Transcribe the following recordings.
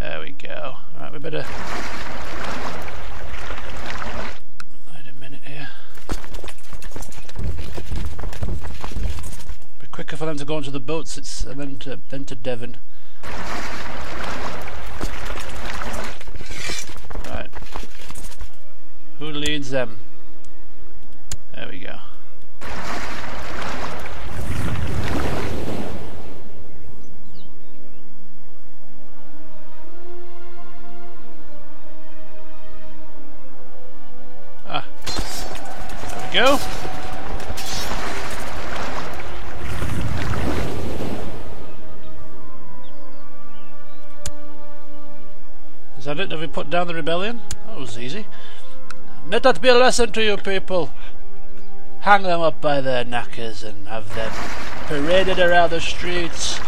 There we go. Right, we better... Wait a minute here. Be quicker for them to go onto the boats and then to Devon. Right. Who leads them? There we go. Ah. There we go. Is that it? Have we put down the rebellion? That was easy. Let that be a lesson to you people. Hang them up by their knackers and have them paraded around the streets.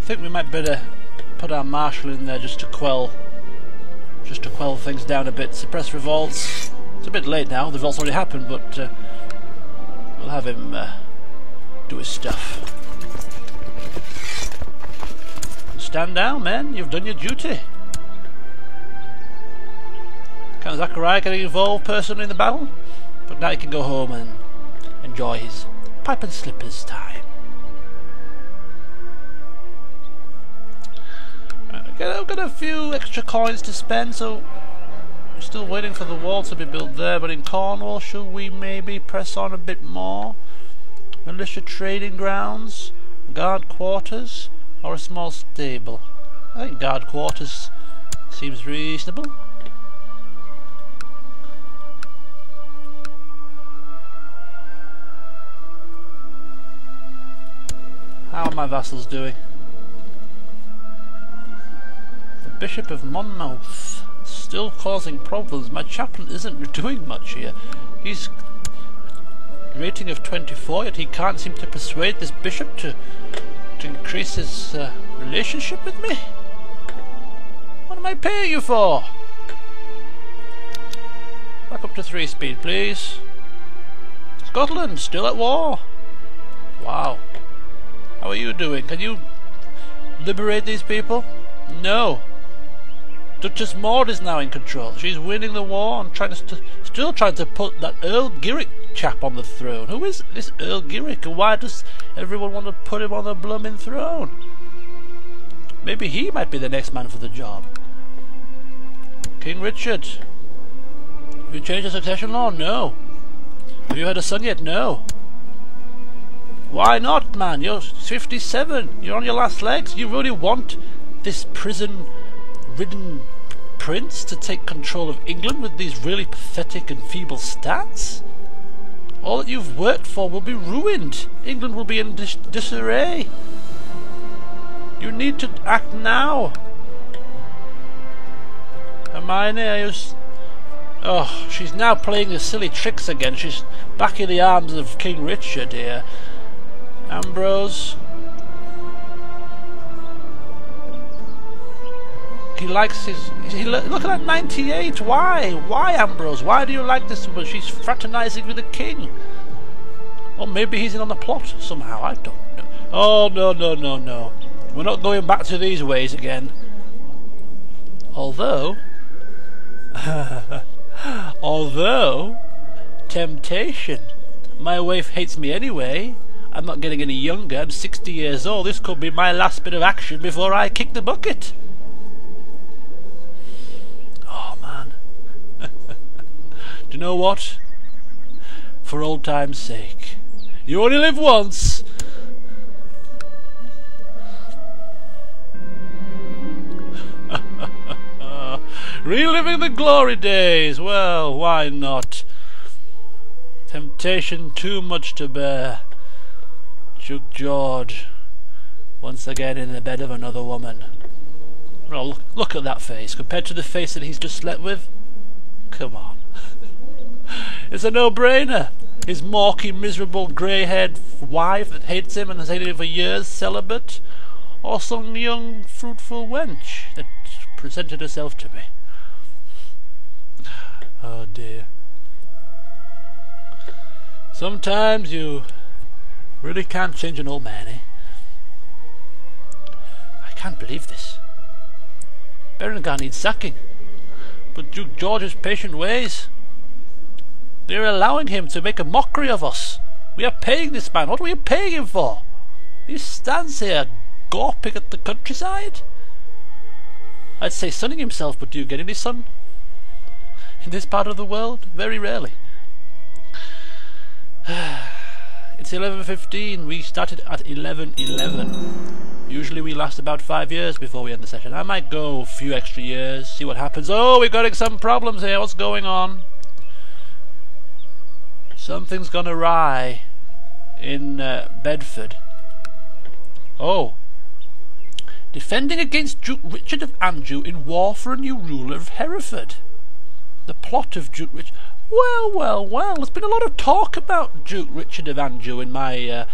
I think we might better put our marshal in there just to quell things down a bit. Suppress revolts. It's a bit late now. The revolt's already happened, but we'll have him do his stuff. Stand down, men. You've done your duty. Count Zachariah getting involved personally in the battle, but now he can go home and enjoy his pipe and slippers time. I've got a few extra coins to spend, so we're still waiting for the wall to be built there. But in Cornwall, should we maybe press on a bit more? Militia trading grounds, guard quarters, or a small stable? I think guard quarters seems reasonable. How are my vassals doing? The Bishop of Monmouth still causing problems. My chaplain isn't doing much here. He's rating of 24, yet he can't seem to persuade this bishop to increase his relationship with me. What am I paying you for? Back up to 3 speed, please. Scotland, still at war. Wow. How are you doing? Can you liberate these people? No. Duchess Maud is now in control. She's winning the war and still trying to put that Earl Girick chap on the throne. Who is this Earl Girick, and why does everyone want to put him on the blooming throne? Maybe he might be the next man for the job. King Richard. Have you changed the succession law? No. Have you had a son yet? No. Why not, man? You're 57. You're on your last legs. You really want this prison-ridden prince to take control of England with these really pathetic and feeble stats? All that you've worked for will be ruined. England will be in disarray. You need to act now. Hermione, oh, she's now playing the silly tricks again. She's back in the arms of King Richard here. Ambrose. He likes his... look at that 98. Why? Why, Ambrose? Why do you like this woman? She's fraternising with the king. Or maybe he's in on the plot somehow. I don't know. Oh, no, no, no, no. We're not going back to these ways again. Although... although... temptation. My wife hates me anyway. I'm not getting any younger. I'm 60 years old. This could be my last bit of action before I kick the bucket. Oh, man. Do you know what? For old time's sake. You only live once. Reliving the glory days. Well, why not? Temptation too much to bear. Duke George, once again in the bed of another woman. Well, look at that face, compared to the face that he's just slept with. Come on. It's a no-brainer. His mawky, miserable, grey-haired wife that hates him and has hated him for years, celibate, or some young, fruitful wench that presented herself to me. Oh dear. Sometimes you really can't change an old man, eh? I can't believe this. Berengar needs sacking. But Duke George's patient ways, they're allowing him to make a mockery of us. We are paying this man. What are we paying him for? He stands here gawping at the countryside. I'd say sunning himself, but do you get any sun in this part of the world? Very rarely. It's 11:15. We started at 11:11. Usually we last about 5 years before we end the session. I might go a few extra years, see what happens. Oh, we're getting some problems here. What's going on? Something's gone awry in Bedford. Oh. Defending against Duke Richard of Anjou in war for a new ruler of Hereford. The plot of Duke Richard... Well, there's been a lot of talk about Duke Richard of Anjou in my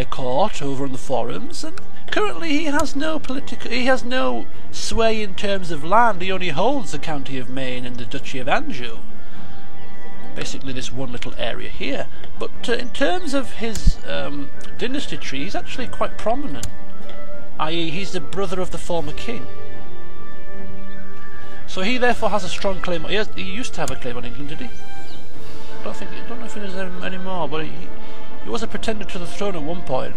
court over on the forums, and currently he has no sway in terms of land. He only holds the county of Maine and the Duchy of Anjou. Basically this one little area here. But in terms of his dynasty tree, he's actually quite prominent. I.e., he's the brother of the former king. So he therefore has a strong claim. He used to have a claim on England, did he? I don't know if he does anymore, but he was a pretender to the throne at one point.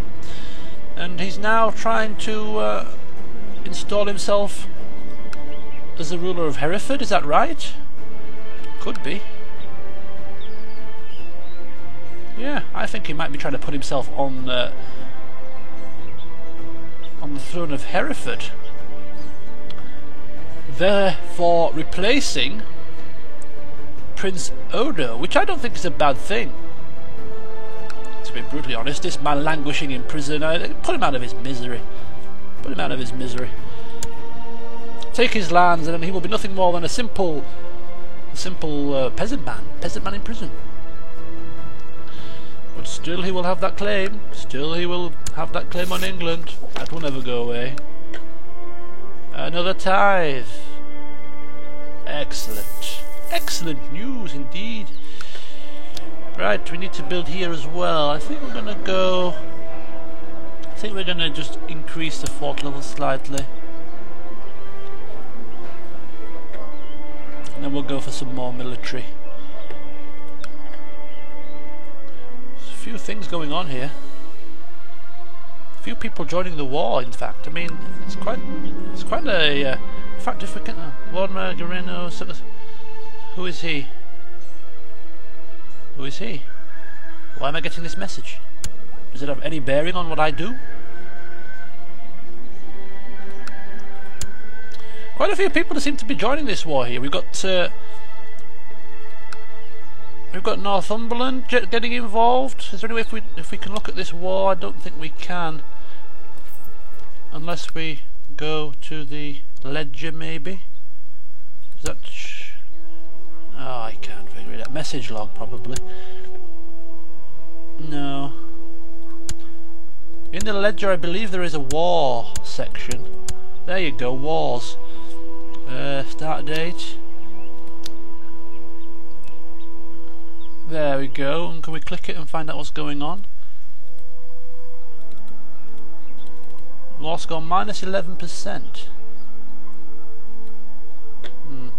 And he's now trying to install himself as the ruler of Hereford, is that right? Could be. Yeah, I think he might be trying to put himself on the throne of Hereford, therefore replacing Prince Odo, which I don't think is a bad thing. To be brutally honest, this man languishing in prison, put him out of his misery. Put him out of his misery. Take his lands, and then he will be nothing more than a simple peasant man in prison. But still he will have that claim. Still he will have that claim on England. That will never go away. Another tithe. Excellent. Excellent news indeed. Right, we need to build here as well. I think we're gonna go... I think we're gonna just increase the fort level slightly. And then we'll go for some more military. There's a few things going on here. A few people joining the war, in fact. I mean, it's quite a... in fact, if we can... Lord Margarino... Who is he? Who is he? Why am I getting this message? Does it have any bearing on what I do? Quite a few people seem to be joining this war here. We've got Northumberland getting involved. Is there any way if we can look at this war? I don't think we can, unless we go to the ledger, maybe. Is that? Oh, I can't figure it out. Message log, probably. No. In the ledger, I believe there is a war section. There you go, wars. Start date. There we go. And can we click it and find out what's going on? War score minus 11%. We'll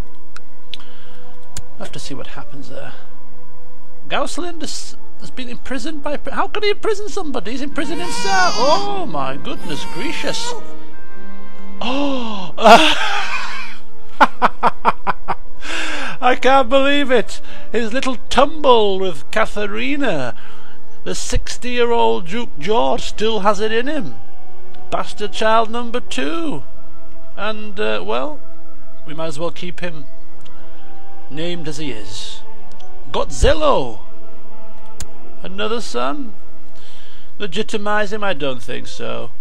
have to see what happens there. Gausland has been imprisoned by... How could he imprison somebody? He's imprisoned himself. Oh my goodness gracious. Oh! I can't believe it. His little tumble with Katharina. The 60-year-old Duke George still has it in him. Bastard child number 2. And, well, we might as well keep him named as he is. Godzillo! Another son? Legitimize him? I don't think so.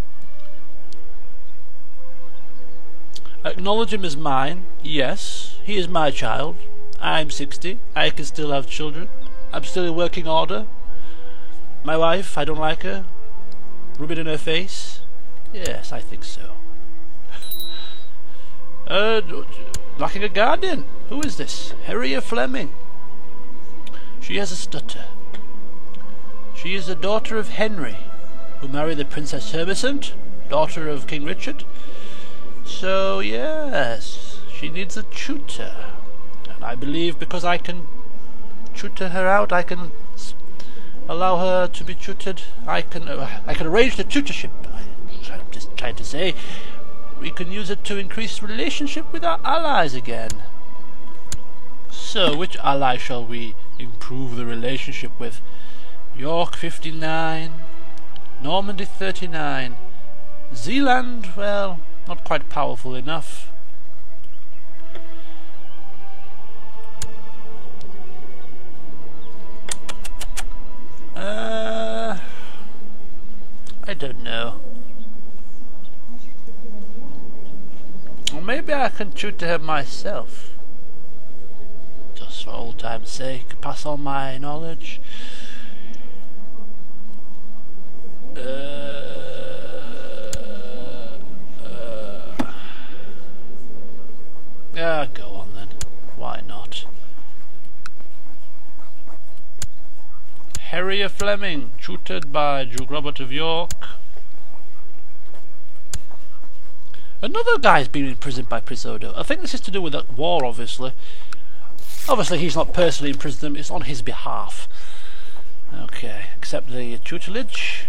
Acknowledge him as mine? Yes. He is my child. I'm 60. I can still have children. I'm still in working order. My wife, I don't like her. Rub it in her face? Yes, I think so. Lacking a guardian. Who is this? Harriet Fleming. She has a stutter. She is the daughter of Henry, who married the Princess Herbesant, daughter of King Richard. So yes, she needs a tutor. And I believe because I can tutor her out, I can allow her to be tutored. I can arrange the tutorship. I'm just trying to say we can use it to increase relationship with our allies again. So, which ally shall we improve the relationship with? York 59, Normandy 39, Zealand, well, not quite powerful enough. I don't know. Or maybe I can tutor her myself. Just for old time's sake, pass on my knowledge. Yeah, go on then. Why not? Harrier Fleming, tutored by Duke Robert of York. Another guy's been imprisoned by Prince Odo. I think this is to do with that war, obviously. Obviously he's not personally imprisoned them, it's on his behalf. Okay, accept the tutelage.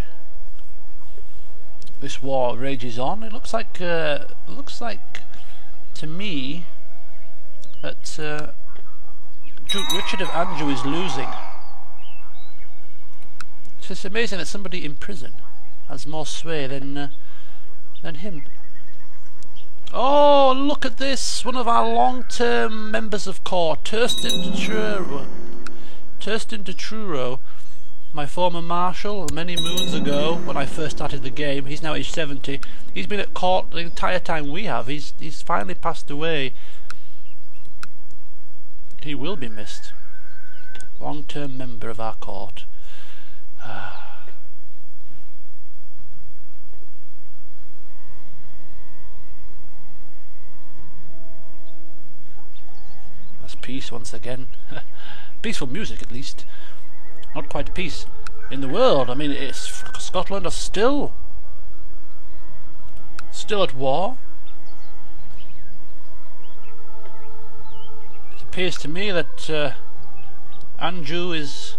This war rages on. It looks like to me that Duke Richard of Anjou is losing. It's amazing that somebody in prison has more sway than him. Oh, look at this! One of our long-term members of court, Turstan de Truro, my former marshal, many moons ago when I first started the game. He's now aged 70. He's been at court the entire time we have. He's finally passed away. He will be missed. Long-term member of our court. That's peace once again. Peaceful music, at least. Not quite peace in the world. I mean, Scotland are still at war. It appears to me that Anjou is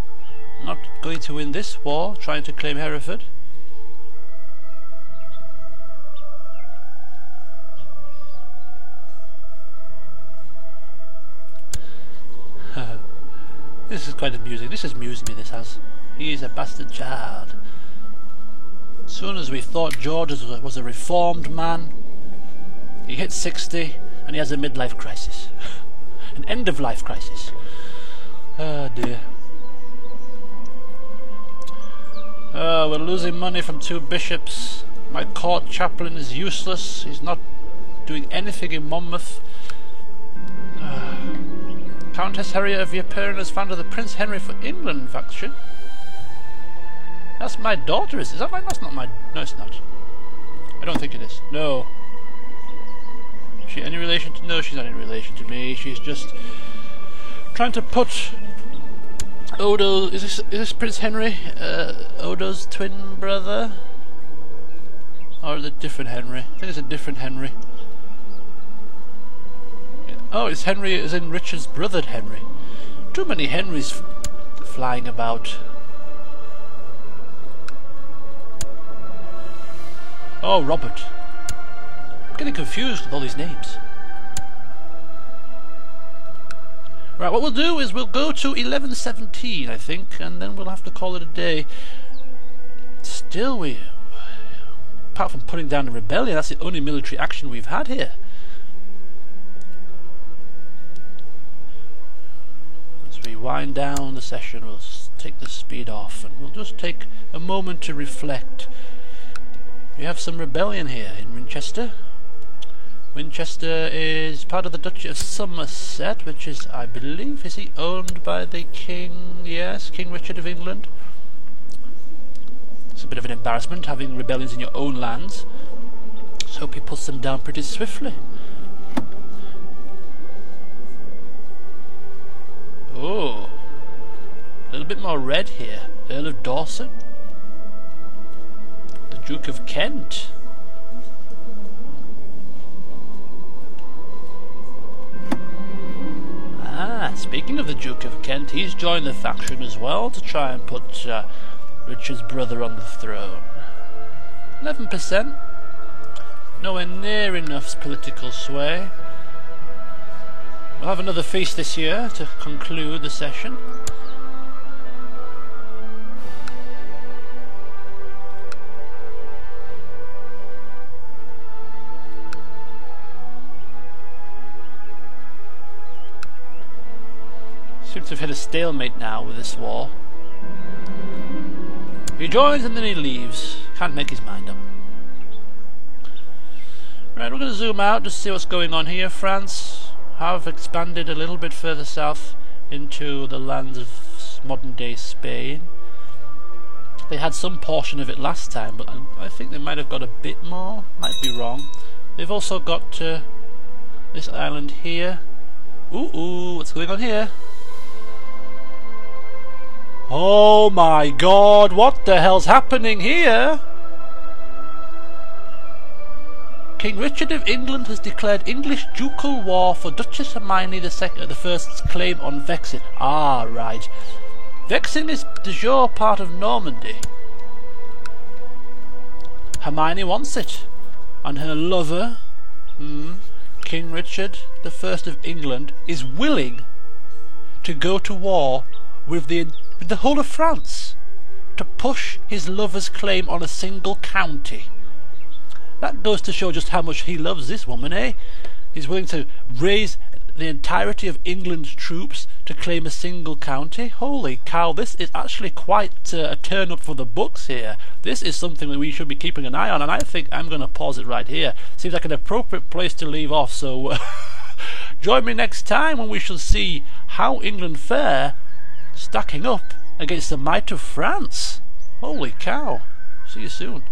not going to win this war, trying to claim Hereford. This is quite amusing. This has amused me, this has. He is a bastard child. As soon as we thought George was a reformed man, he hits 60 and he has a midlife crisis. An end-of-life crisis. Oh dear. Oh, we're losing money from 2 bishops. My court chaplain is useless. He's not doing anything in Monmouth. Countess Harriet of Ypern has founded the Prince Henry for England faction. That's my daughter, is that mine? That's not my... No, it's not. I don't think it is. No. Is she any relation to... No, she's not in relation to me. She's just trying to put Odo... Is this Prince Henry? Odo's twin brother? Or is it a different Henry? I think it's a different Henry. Oh, it's Henry as in Richard's brother Henry. Too many Henrys flying about. Oh, Robert. I'm getting confused with all these names. Right, what we'll do is we'll go to 1117, I think, and then we'll have to call it a day. Still, apart from putting down the rebellion, that's the only military action we've had here. We wind down the session, we'll take the speed off and we'll just take a moment to reflect. We have some rebellion here in Winchester. Winchester is part of the Duchy of Somerset, which is, I believe, is he owned by the King? Yes, King Richard of England. It's a bit of an embarrassment having rebellions in your own lands. So hope he puts them down pretty swiftly. Oh, a little bit more red here. Earl of Dorset, the Duke of Kent. Speaking of the Duke of Kent, he's joined the faction as well to try and put Richard's brother on the throne. 11%. Nowhere near enough political sway. We'll have another feast this year to conclude the session. Seems to have hit a stalemate now with this war. He joins and then he leaves. Can't make his mind up. Right, we're going to zoom out just to see what's going on here. France have expanded a little bit further south into the lands of modern day Spain. They had some portion of it last time, but I think they might have got a bit more. Might be wrong. They've also got this island here. Ooh, what's going on here? Oh my god, what the hell's happening here? King Richard of England has declared English ducal war for Duchess Hermione the First's claim on Vexin. Ah, right. Vexin is de jure part of Normandy. Hermione wants it, and her lover, King Richard the First of England, is willing to go to war with the whole of France to push his lover's claim on a single county. That goes to show just how much he loves this woman, eh? He's willing to raise the entirety of England's troops to claim a single county. Holy cow, this is actually quite a turn up for the books here. This is something that we should be keeping an eye on, and I think I'm going to pause it right here. Seems like an appropriate place to leave off, so join me next time when we shall see how England fare stacking up against the might of France. Holy cow. See you soon.